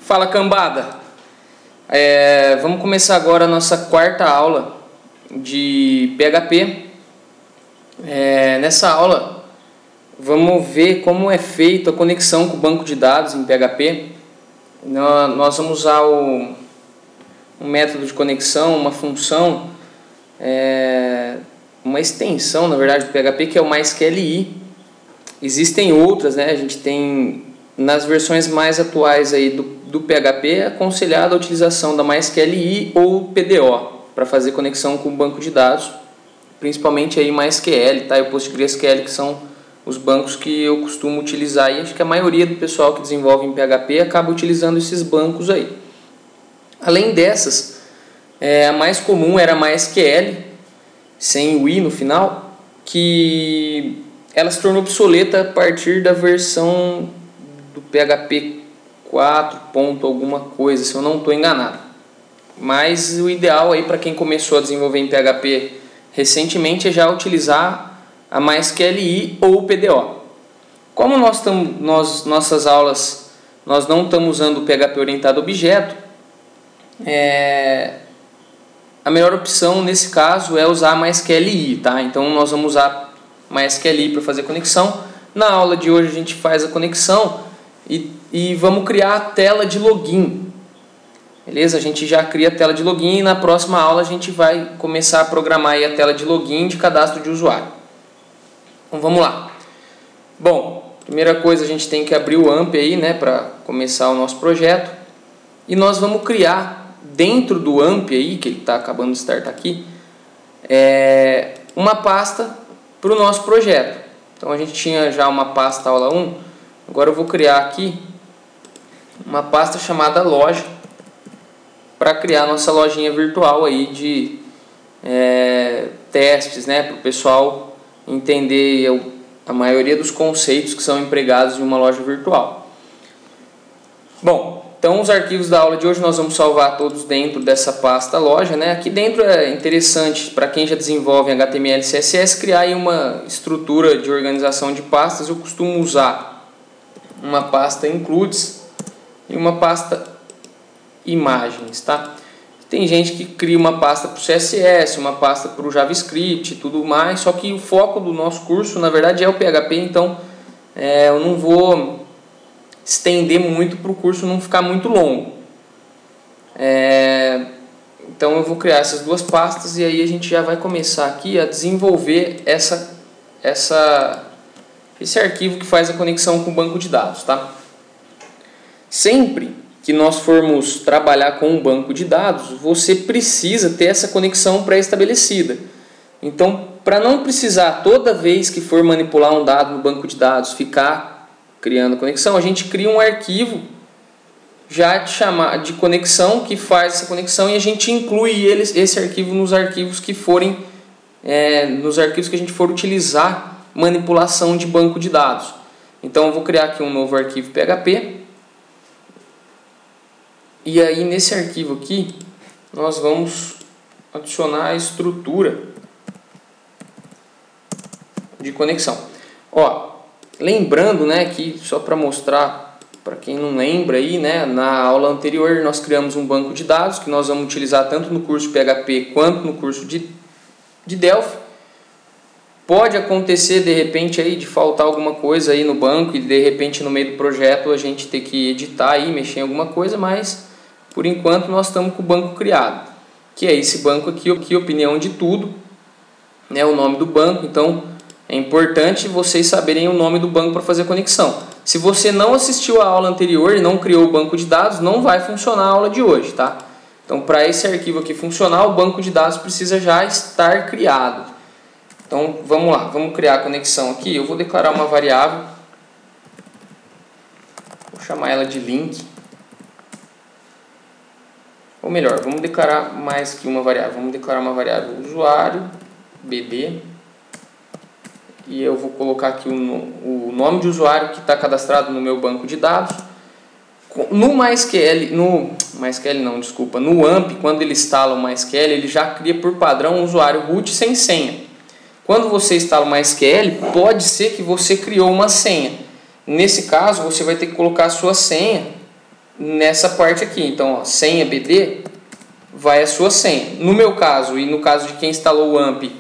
Fala, cambada! Vamos começar agora a nossa quarta aula de PHP. Nessa aula vamos ver como é feita a conexão com o banco de dados em PHP. Nós vamos usar um método de conexão, uma função, uma extensão, na verdade, do PHP, que é o MySQLi. Existem outras, né? A gente tem nas versões mais atuais aí do PHP é aconselhada a utilização da MySQLi ou PDO para fazer conexão com o banco de dados, principalmente aí MySQL, tá? E o PostgreSQL, que são os bancos que eu costumo utilizar, e acho que a maioria do pessoal que desenvolve em PHP acaba utilizando esses bancos aí. Além dessas, a mais comum era a MySQL, sem o i no final, que ela se tornou obsoleta a partir da versão do PHP 4 ponto alguma coisa, se eu não estou enganado. Mas o ideal aí para quem começou a desenvolver em PHP recentemente é já utilizar a MySQLi ou o PDO. Como nossas aulas nós não estamos usando o PHP orientado a objeto, a melhor opção nesse caso é usar a MySQLi, tá? Então nós vamos usar MySQLi para fazer conexão. Na aula de hoje a gente faz a conexão e vamos criar a tela de login. Beleza? A gente já cria a tela de login e na próxima aula a gente vai começar a programar aí a tela de login de cadastro de usuário. Então vamos lá. Bom, primeira coisa, a gente tem que abrir o AMP aí, né, para começar o nosso projeto. E nós vamos criar dentro do AMP aí, que ele está acabando de startar aqui, uma pasta para o nosso projeto. Então a gente tinha já uma pasta aula 1, agora eu vou criar aqui uma pasta chamada loja para criar a nossa lojinha virtual aí de testes, né, para o pessoal entender a maioria dos conceitos que são empregados em uma loja virtual. Bom, então os arquivos da aula de hoje nós vamos salvar todos dentro dessa pasta loja, né? Aqui dentro é interessante para quem já desenvolve HTML e CSS criar aí uma estrutura de organização de pastas. Eu costumo usar uma pasta includes e uma pasta imagens, tá? Tem gente que cria uma pasta para o CSS, uma pasta para o JavaScript e tudo mais, só que o foco do nosso curso na verdade é o PHP, então eu não vou estender muito para o curso não ficar muito longo. Então eu vou criar essas duas pastas e aí a gente já vai começar aqui a desenvolver esse arquivo que faz a conexão com o banco de dados, tá? Sempre que nós formos trabalhar com um banco de dados, você precisa ter essa conexão pré-estabelecida. Então, para não precisar toda vez que for manipular um dado no banco de dados ficar criando conexão, a gente cria um arquivo já de conexão que faz essa conexão e a gente inclui esse arquivo nos arquivos que forem nos arquivos que a gente for utilizar manipulação de banco de dados. Então eu vou criar aqui um novo arquivo PHP e aí nesse arquivo aqui nós vamos adicionar a estrutura de conexão. Lembrando, né, que só para mostrar para quem não lembra aí, né, na aula anterior nós criamos um banco de dados que nós vamos utilizar tanto no curso PHP quanto no curso de Delphi. Pode acontecer de repente aí de faltar alguma coisa aí no banco e de repente no meio do projeto a gente ter que editar aí, mexer em alguma coisa, mas por enquanto nós estamos com o banco criado, que é esse banco aqui, opinião de tudo, né, o nome do banco. Então é importante vocês saberem o nome do banco para fazer conexão. Se você não assistiu a aula anterior e não criou o banco de dados, não vai funcionar a aula de hoje, tá? Então para esse arquivo aqui funcionar, o banco de dados precisa já estar criado. Então vamos lá, vamos criar a conexão aqui. Eu vou declarar uma variável, vou chamar ela de link. Ou melhor, vamos declarar mais que uma variável. Vamos declarar uma variável usuário, BD. E eu vou colocar aqui o nome de usuário que está cadastrado no meu banco de dados. No AMP, quando ele instala o MySQL, ele já cria por padrão um usuário root sem senha. Quando você instala o MySQL, pode ser que você criou uma senha. Nesse caso, você vai ter que colocar a sua senha nessa parte aqui. Então, ó, senha BD vai a sua senha. No meu caso, e no caso de quem instalou o AMP,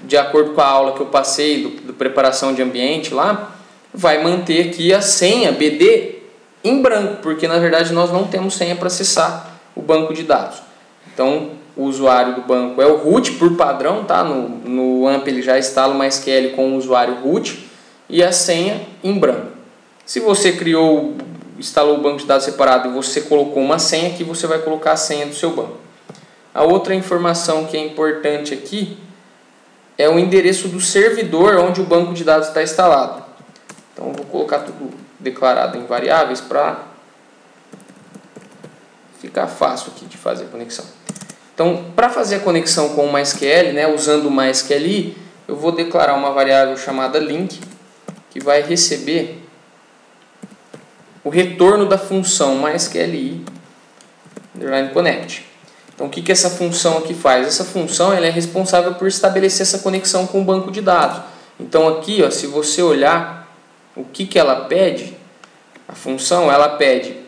de acordo com a aula que eu passei do preparação de ambiente lá, vai manter aqui a senha BD em branco, porque na verdade nós não temos senha para acessar o banco de dados. Então, o usuário do banco é o root por padrão, tá? No AMP ele já instala uma SQL com o usuário root e a senha em branco. Se você instalou o banco de dados separado e você colocou uma senha, aqui você vai colocar a senha do seu banco. A outra informação que é importante aqui é o endereço do servidor onde o banco de dados está instalado. Então eu vou colocar tudo declarado em variáveis para ficar fácil aqui de fazer a conexão. Então, para fazer a conexão com o MySQL, né, usando o MySQLi, eu vou declarar uma variável chamada link, que vai receber o retorno da função MySQLi _connect. Então, o que essa função aqui faz? Essa função ela é responsável por estabelecer essa conexão com o banco de dados. Então, aqui, ó, se você olhar o que ela pede, a função ela pede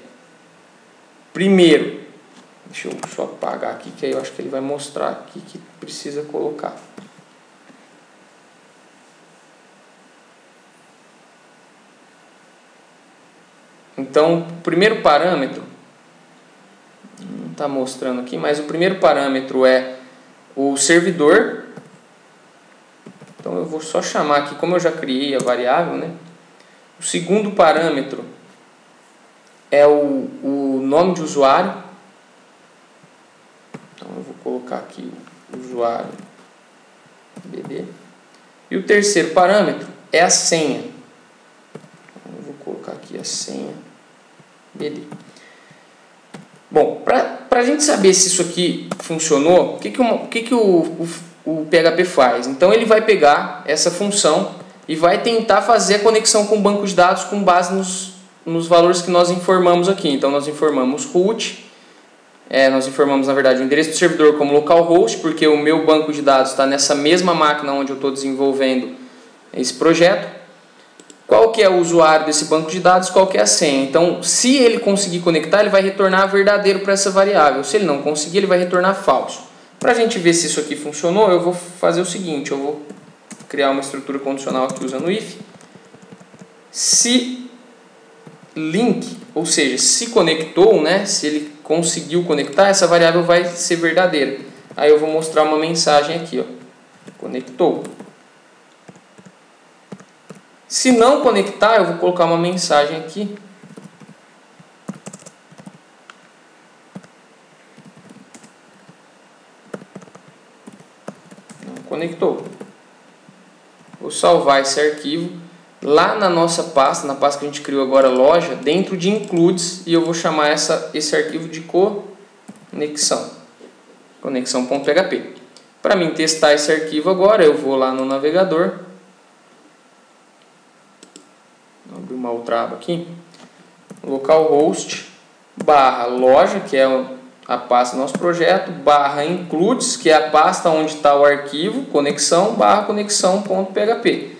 primeiro, deixa eu só apagar aqui, que aí eu acho que ele vai mostrar aqui que precisa colocar. Então, o primeiro parâmetro, não está mostrando aqui, mas o primeiro parâmetro é o servidor. Então, eu vou só chamar aqui, como eu já criei a variável, né? O segundo parâmetro é o nome de usuário. Então, eu vou colocar aqui o usuário BD. E o terceiro parâmetro é a senha. Então, eu vou colocar aqui a senha BD. Bom, para a gente saber se isso aqui funcionou, o que o PHP faz? Então, ele vai pegar essa função e vai tentar fazer a conexão com o banco de dados com base nos valores que nós informamos aqui. Então, nós informamos root, nós informamos, na verdade, o endereço do servidor como localhost, porque o meu banco de dados está nessa mesma máquina onde eu estou desenvolvendo esse projeto. Qual que é o usuário desse banco de dados, qual que é a senha. Então, se ele conseguir conectar, ele vai retornar verdadeiro para essa variável. Se ele não conseguir, ele vai retornar falso. Para a gente ver se isso aqui funcionou, eu vou fazer o seguinte, eu vou criar uma estrutura condicional aqui usando if. Se link, ou seja, se conectou, né, se ele conseguiu conectar, essa variável vai ser verdadeira. Aí eu vou mostrar uma mensagem aqui, ó, conectou. Se não conectar, eu vou colocar uma mensagem aqui. Não conectou. Vou salvar esse arquivo lá na nossa pasta, na pasta que a gente criou agora, loja, dentro de includes, e eu vou chamar esse arquivo de conexão, conexão.php. Para mim testar esse arquivo agora, eu vou lá no navegador, vou abrir uma outra aba aqui, localhost /loja, que é a pasta do nosso projeto, /includes, que é a pasta onde está o arquivo, conexão, /conexão.php.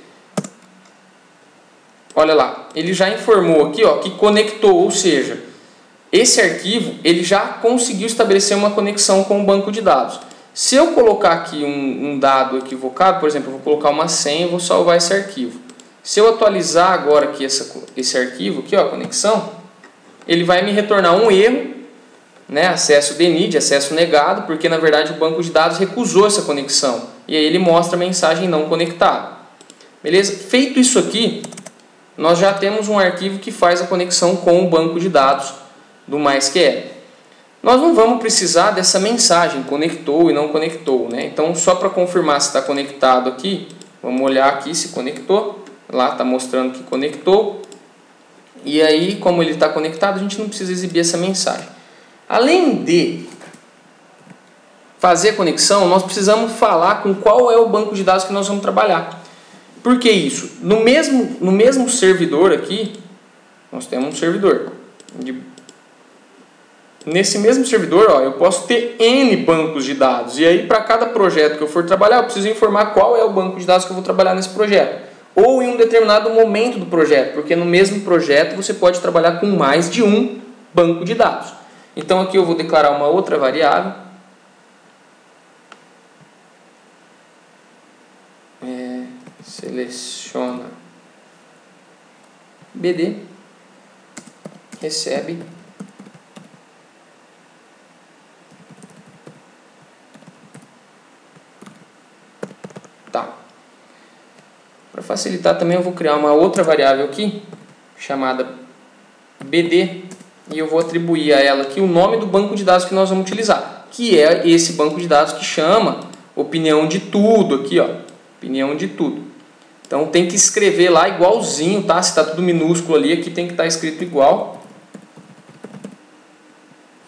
Olha lá, ele já informou aqui, ó, que conectou, ou seja, esse arquivo ele já conseguiu estabelecer uma conexão com o banco de dados. Se eu colocar aqui um dado equivocado, por exemplo, eu vou colocar uma senha e vou salvar esse arquivo. Se eu atualizar agora aqui esse arquivo, aqui, ó, conexão, ele vai me retornar um erro, né, acesso denied, acesso negado, porque na verdade o banco de dados recusou essa conexão. E aí ele mostra a mensagem não conectada. Beleza? Feito isso aqui, nós já temos um arquivo que faz a conexão com o banco de dados do MySQL. Nós não vamos precisar dessa mensagem, conectou e não conectou, né? Então, só para confirmar se está conectado aqui, vamos olhar aqui se conectou. Lá está mostrando que conectou. E aí, como ele está conectado, a gente não precisa exibir essa mensagem. Além de fazer a conexão, nós precisamos falar com qual é o banco de dados que nós vamos trabalhar. Por que isso? No mesmo servidor aqui, nós temos um servidor. Nesse mesmo servidor, ó, eu posso ter N bancos de dados. E aí, para cada projeto que eu for trabalhar, eu preciso informar qual é o banco de dados que eu vou trabalhar nesse projeto. Ou em um determinado momento do projeto, porque no mesmo projeto você pode trabalhar com mais de um banco de dados. Então aqui eu vou declarar uma outra variável. Seleciona BD, recebe tá. Para facilitar também eu vou criar uma outra variável aqui chamada BD e eu vou atribuir a ela aqui o nome do banco de dados que nós vamos utilizar, que é esse banco de dados que chama opinião de tudo aqui, ó, opinião de tudo. Então tem que escrever lá igualzinho, tá? Se está tudo minúsculo ali, aqui tem que estar escrito igual.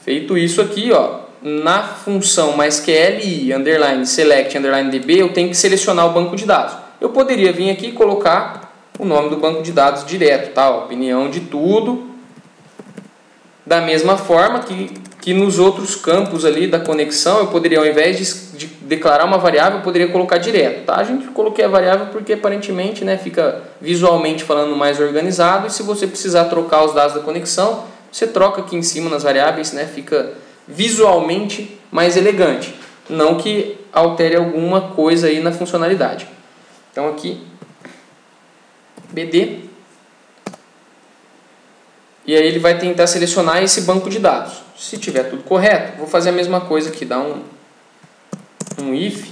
Feito isso aqui, ó, na função MySQL underline select underline db, eu tenho que selecionar o banco de dados. Eu poderia vir aqui e colocar o nome do banco de dados direto, tá? Opinião de tudo. Da mesma forma que nos outros campos ali da conexão, eu poderia, ao invés de declarar uma variável, eu poderia colocar direto, tá? A gente coloquei a variável porque aparentemente, né, fica visualmente falando mais organizado, e se você precisar trocar os dados da conexão, você troca aqui em cima nas variáveis, né, fica visualmente mais elegante, não que altere alguma coisa aí na funcionalidade. Então aqui, BD, e aí ele vai tentar selecionar esse banco de dados. Se tiver tudo correto, vou fazer a mesma coisa aqui, dar um if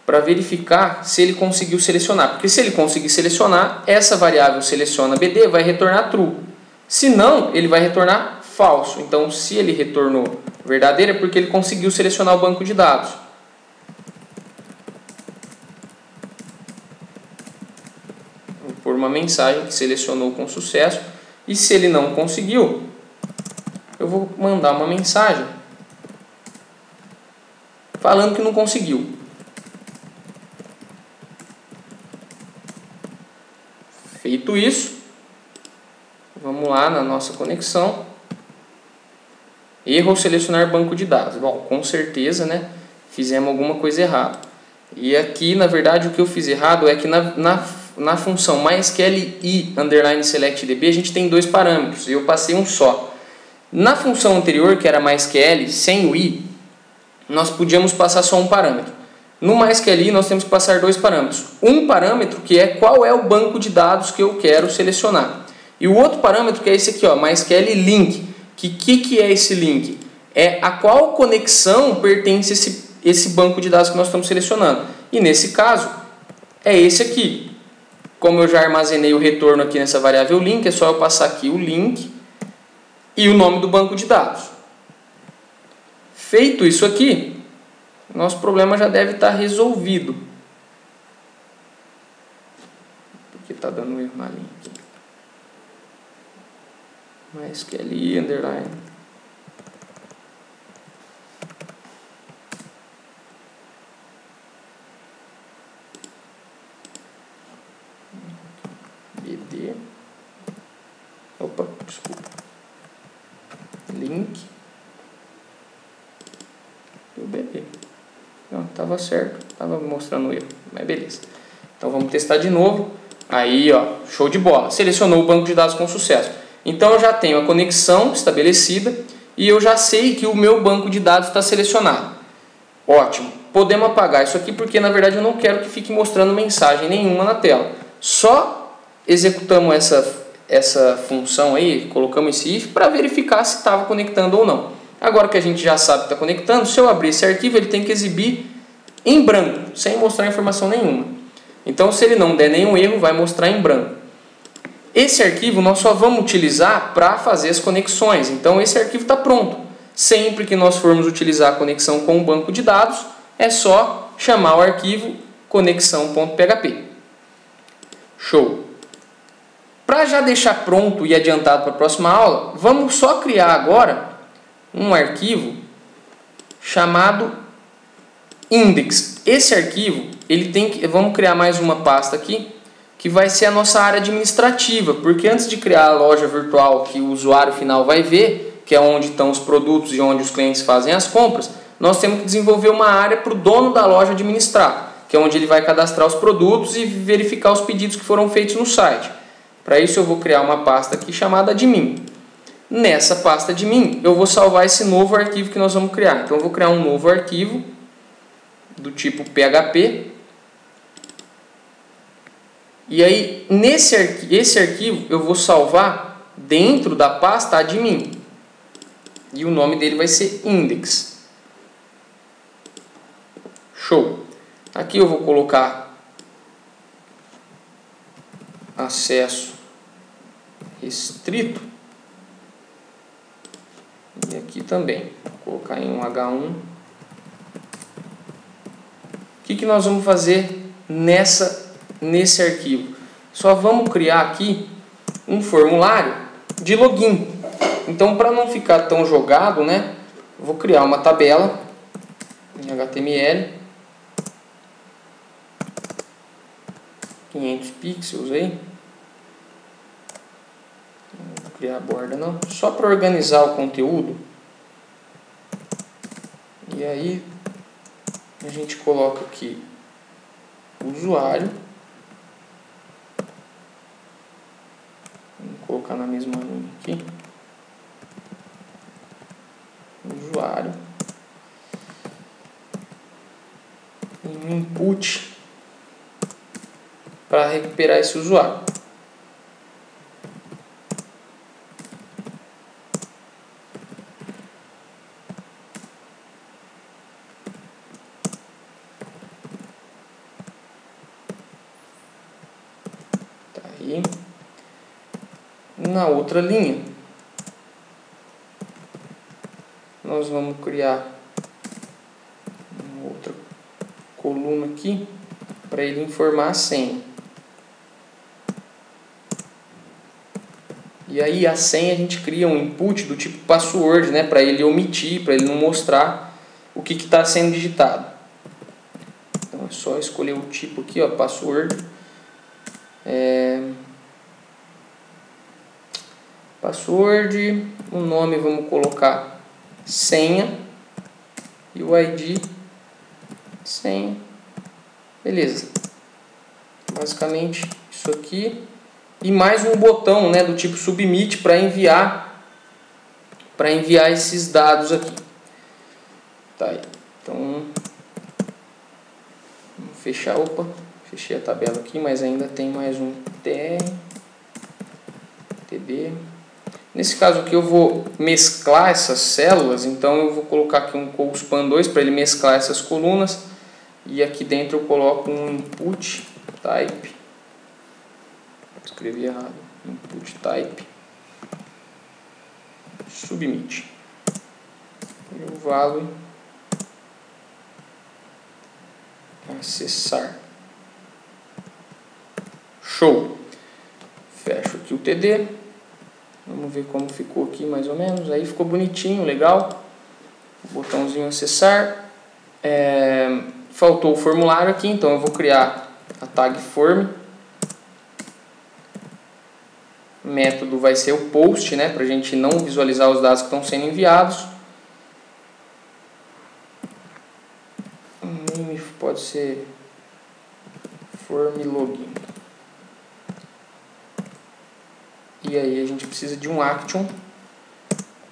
para verificar se ele conseguiu selecionar. Porque se ele conseguir selecionar, essa variável seleciona BD vai retornar true. Se não, ele vai retornar falso. Então, se ele retornou verdadeiro, é porque ele conseguiu selecionar o banco de dados. Vou pôr uma mensagem que selecionou com sucesso. E se ele não conseguiu, eu vou mandar uma mensagem falando que não conseguiu. Feito isso, vamos lá na nossa conexão. Erro ao selecionar banco de dados. Bom, com certeza, né, fizemos alguma coisa errada. E aqui, na verdade, o que eu fiz errado é que na função MySQL underline select db, a gente tem dois parâmetros, e eu passei um só. Na função anterior, que era MySQL, sem o i, nós podíamos passar só um parâmetro. No MySQL, nós temos que passar dois parâmetros. Um parâmetro, que é qual é o banco de dados que eu quero selecionar. E o outro parâmetro, que é esse aqui, ó, MySQL link. Que é esse link? É a qual conexão pertence esse banco de dados que nós estamos selecionando. E nesse caso, é esse aqui. Como eu já armazenei o retorno aqui nessa variável link, é só eu passar aqui o link e o nome do banco de dados. Feito isso aqui, nosso problema já deve estar resolvido. Porque está dando erro na linha aqui. MySQL underline. BD. Opa, desculpa. Link. E o BD. Não, estava certo. Estava mostrando o erro. Mas beleza. Então vamos testar de novo. Aí, ó, show de bola. Selecionou o banco de dados com sucesso. Então eu já tenho a conexão estabelecida e eu já sei que o meu banco de dados está selecionado. Ótimo. Podemos apagar isso aqui porque na verdade eu não quero que fique mostrando mensagem nenhuma na tela. Só executamos essa função aí, colocamos esse if para verificar se estava conectando ou não. Agora que a gente já sabe que está conectando, se eu abrir esse arquivo ele tem que exibir em branco, sem mostrar informação nenhuma. Então se ele não der nenhum erro, vai mostrar em branco. Esse arquivo nós só vamos utilizar para fazer as conexões. Então esse arquivo está pronto. Sempre que nós formos utilizar a conexão com o banco de dados, é só chamar o arquivo conexão.php. Show! Para já deixar pronto e adiantado para a próxima aula, vamos só criar agora um arquivo chamado index. Esse arquivo, vamos criar mais uma pasta aqui, que vai ser a nossa área administrativa, porque antes de criar a loja virtual que o usuário final vai ver, que é onde estão os produtos e onde os clientes fazem as compras, nós temos que desenvolver uma área para o dono da loja administrar, que é onde ele vai cadastrar os produtos e verificar os pedidos que foram feitos no site. Para isso eu vou criar uma pasta aqui chamada admin. nessa pasta admin eu vou salvar esse novo arquivo que nós vamos criar. Então eu vou criar um novo arquivo do tipo PHP. E aí esse arquivo eu vou salvar dentro da pasta admin. E o nome dele vai ser index. Show. Aqui eu vou colocar acesso restrito. E aqui também. Vou colocar em um H1. O que nós vamos fazer nesse arquivo? Só vamos criar aqui um formulário de login. Então, para não ficar tão jogado, né, eu vou criar uma tabela em HTML, 500 pixels aí. Não vou criar a borda não, só para organizar o conteúdo. E aí a gente coloca aqui o usuário. Vou colocar na mesma linha aqui. Usuário. Em input para recuperar esse usuário. Tá aí. Na outra linha nós vamos criar uma outra coluna aqui para ele informar a senha. E aí a senha a gente cria um input do tipo password, né, para ele omitir, para ele não mostrar o que está sendo digitado. Então é só escolher o tipo aqui, ó, password. Password, o nome vamos colocar senha e o ID senha. Beleza. Basicamente isso aqui. E mais um botão, né, do tipo submit para enviar esses dados aqui. Tá aí. Então vamos fechar, fechei a tabela aqui, mas ainda tem mais um TB. Nesse caso aqui eu vou mesclar essas células, então eu vou colocar aqui um colspan2 para ele mesclar essas colunas. E aqui dentro eu coloco um input type. Escrevi errado. Input type submit. E o value acessar. Show. Fecho aqui o TD. Vamos ver como ficou aqui mais ou menos. Aí ficou bonitinho, legal. Botãozinho acessar. Faltou o formulário aqui, então eu vou criar a tag form. O método vai ser o post, né, para a gente não visualizar os dados que estão sendo enviados. Pode ser form login. E aí a gente precisa de um action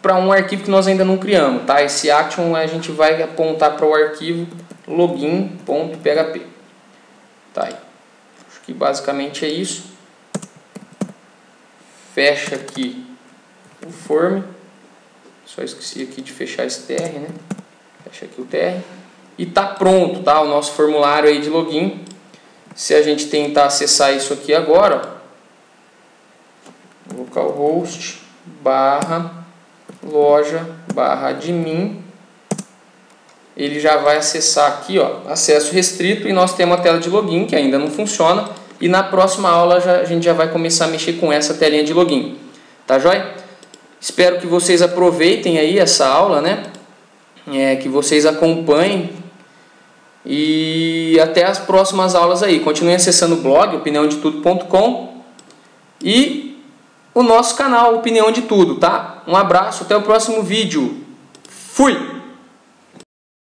para um arquivo que nós ainda não criamos, tá? Esse action a gente vai apontar para o arquivo login.php. Tá aí. Acho que basicamente é isso. Fecha aqui o form. Só esqueci aqui de fechar esse tr, né? Fecha aqui o tr. E tá pronto, tá? O nosso formulário aí de login. Se a gente tentar acessar isso aqui agora, ó, localhost /loja/admin, ele já vai acessar aqui, ó, acesso restrito, e nós temos a tela de login que ainda não funciona, e na próxima aula a gente já vai começar a mexer com essa telinha de login, tá joia? Espero que vocês aproveitem aí essa aula, né? Que vocês acompanhem, e até as próximas aulas aí. Continuem acessando o blog opiniãodetudo.com e o nosso canal Opinião de Tudo, tá? Um abraço, até o próximo vídeo. Fui!